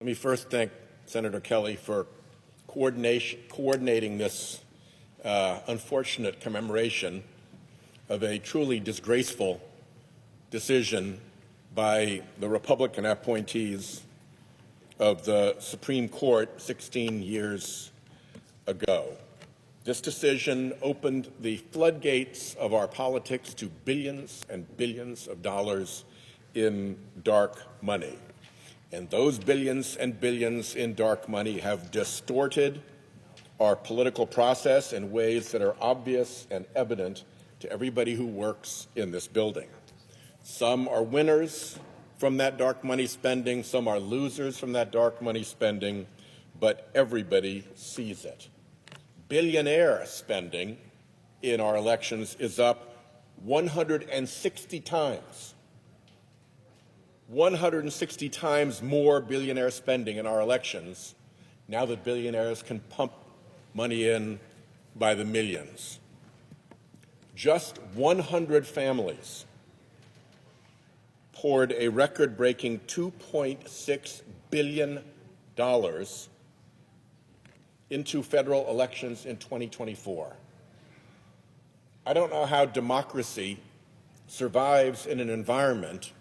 Let me first thank Senator Kelly for coordinating this unfortunate commemoration of a truly disgraceful decision by the Republican appointees of the Supreme Court 16 years ago. This decision opened the floodgates of our politics to billions and billions of dollars in dark money. And those billions and billions in dark money have distorted our political process in ways that are obvious and evident to everybody who works in this building. Some are winners from that dark money spending, some are losers from that dark money spending, but everybody sees it. Billionaire spending in our elections is up 160 times. 160 times more billionaire spending in our elections now that billionaires can pump money in by the millions. Just 100 families poured a record-breaking $2.6 billion into federal elections in 2024. I don't know how democracy survives in an environment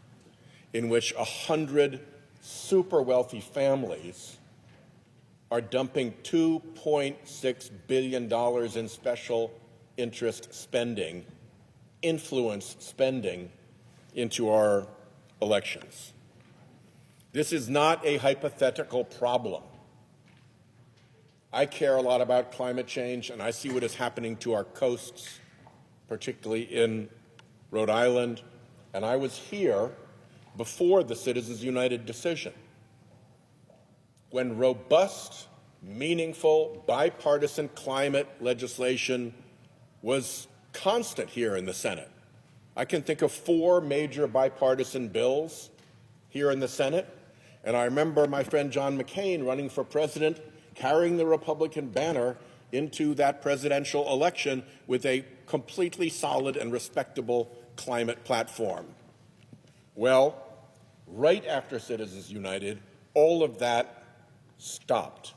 in which 100 super wealthy families are dumping $2.6 billion in special interest spending, influence spending, into our elections. This is not a hypothetical problem. I care a lot about climate change, and I see what is happening to our coasts, particularly in Rhode Island, and I was here before the Citizens United decision, when robust, meaningful, bipartisan climate legislation was constant here in the Senate. I can think of 4 major bipartisan bills here in the Senate, and I remember my friend John McCain running for president, carrying the Republican banner into that presidential election with a completely solid and respectable climate platform. Well, right after Citizens United, all of that stopped.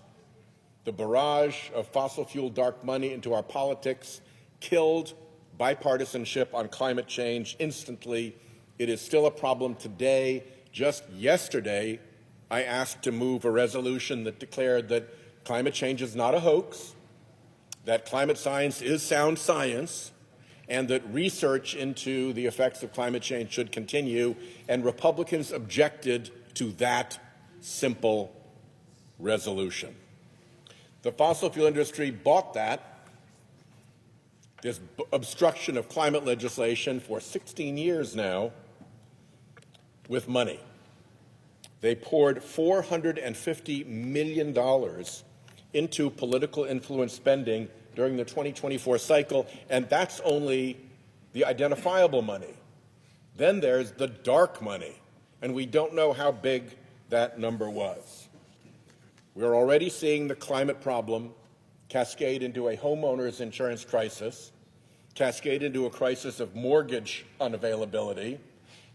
The barrage of fossil fuel dark money into our politics killed bipartisanship on climate change instantly. It is still a problem today. Just yesterday, I asked to move a resolution that declared that climate change is not a hoax, that climate science is sound science, and that research into the effects of climate change should continue, and Republicans objected to that simple resolution. The fossil fuel industry bought this obstruction of climate legislation for 16 years now with money. They poured $450 million into political influence spending during the 2024 cycle, and that's only the identifiable money. Then there's the dark money, and we don't know how big that number was. We're already seeing the climate problem cascade into a homeowner's insurance crisis, cascade into a crisis of mortgage unavailability,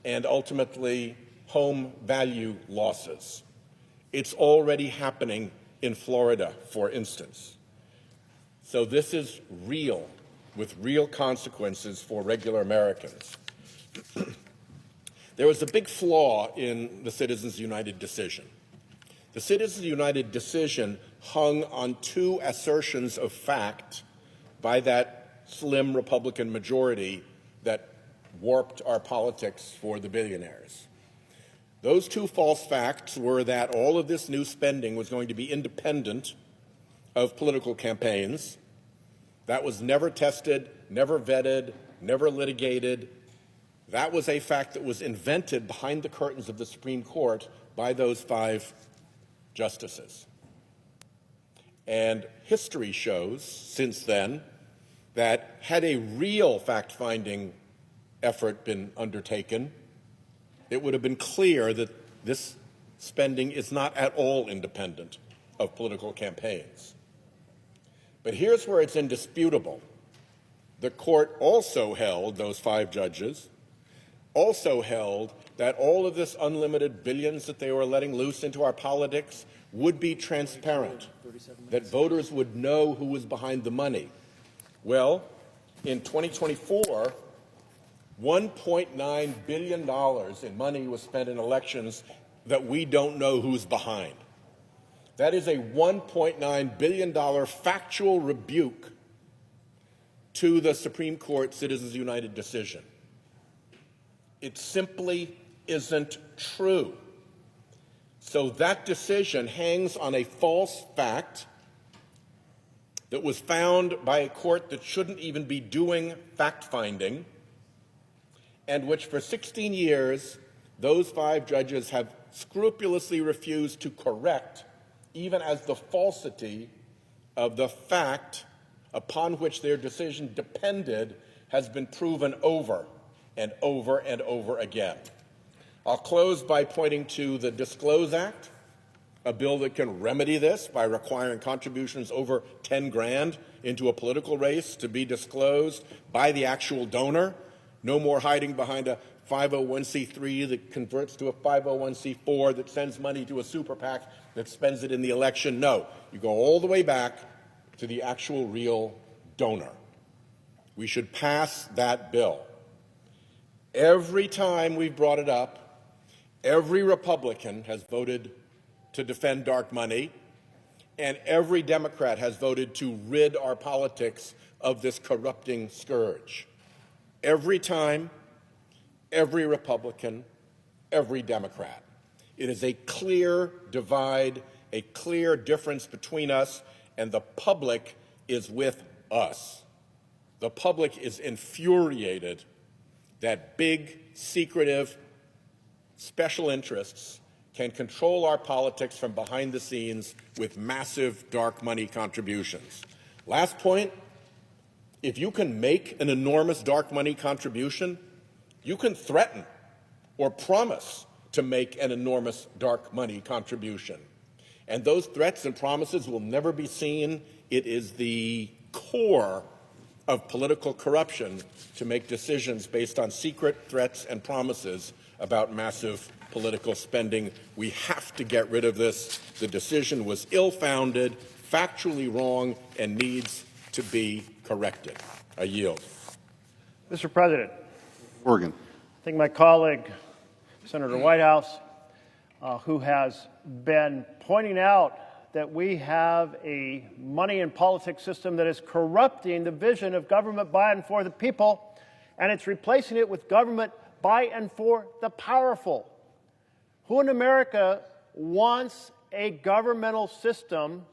and ultimately home value losses. It's already happening in Florida, for instance. So this is real, with real consequences for regular Americans. There was a big flaw in the Citizens United decision. The Citizens United decision hung on 2 assertions of fact by that slim Republican majority that warped our politics for the billionaires. Those 2 false facts were that all of this new spending was going to be independent of political campaigns. That was never tested, never vetted, never litigated. That was a fact that was invented behind the curtains of the Supreme Court by those 5 justices. And history shows since then that had a real fact-finding effort been undertaken, it would have been clear that this spending is not at all independent of political campaigns. But here's where it's indisputable. The court also held, those 5 judges, also held that all of this unlimited billions that they were letting loose into our politics would be transparent, that voters would know who was behind the money. Well, in 2024, $1.9 billion in money was spent in elections that we don't know who's behind. That is a $1.9 billion factual rebuke to the Supreme Court Citizens United decision. It simply isn't true. So that decision hangs on a false fact that was found by a court that shouldn't even be doing fact-finding, and which for 16 years, those 5 judges have scrupulously refused to correct, even as the falsity of the fact upon which their decision depended has been proven over and over and over again. I'll close by pointing to the Disclose Act, a bill that can remedy this by requiring contributions over 10 grand into a political race to be disclosed by the actual donor. No more hiding behind a 501c3 that converts to a 501c4 that sends money to a super PAC that spends it in the election. No, you go all the way back to the actual real donor. We should pass that bill. Every time we've brought it up, every Republican has voted to defend dark money, and every Democrat has voted to rid our politics of this corrupting scourge. Every time, every Republican, every Democrat. It is a clear divide, a clear difference between us, and the public is with us. The public is infuriated that big, secretive, special interests can control our politics from behind the scenes with massive dark money contributions. Last point, if you can make an enormous dark money contribution, you can threaten or promise to make an enormous dark money contribution. And those threats and promises will never be seen. It is the core of political corruption to make decisions based on secret threats and promises about massive political spending. We have to get rid of this. The decision was ill-founded, factually wrong, and needs to be corrected. I yield. Mr. President. Oregon. I think my colleague, Senator Whitehouse, who has been pointing out that we have a money and politics system that is corrupting the vision of government by and for the people, and it's replacing it with government by and for the powerful. Who in America wants a governmental system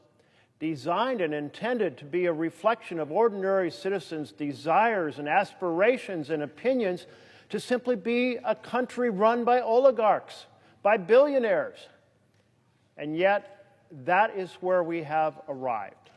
designed and intended to be a reflection of ordinary citizens' desires and aspirations and opinions to simply be a country run by oligarchs, by billionaires? And yet, that is where we have arrived.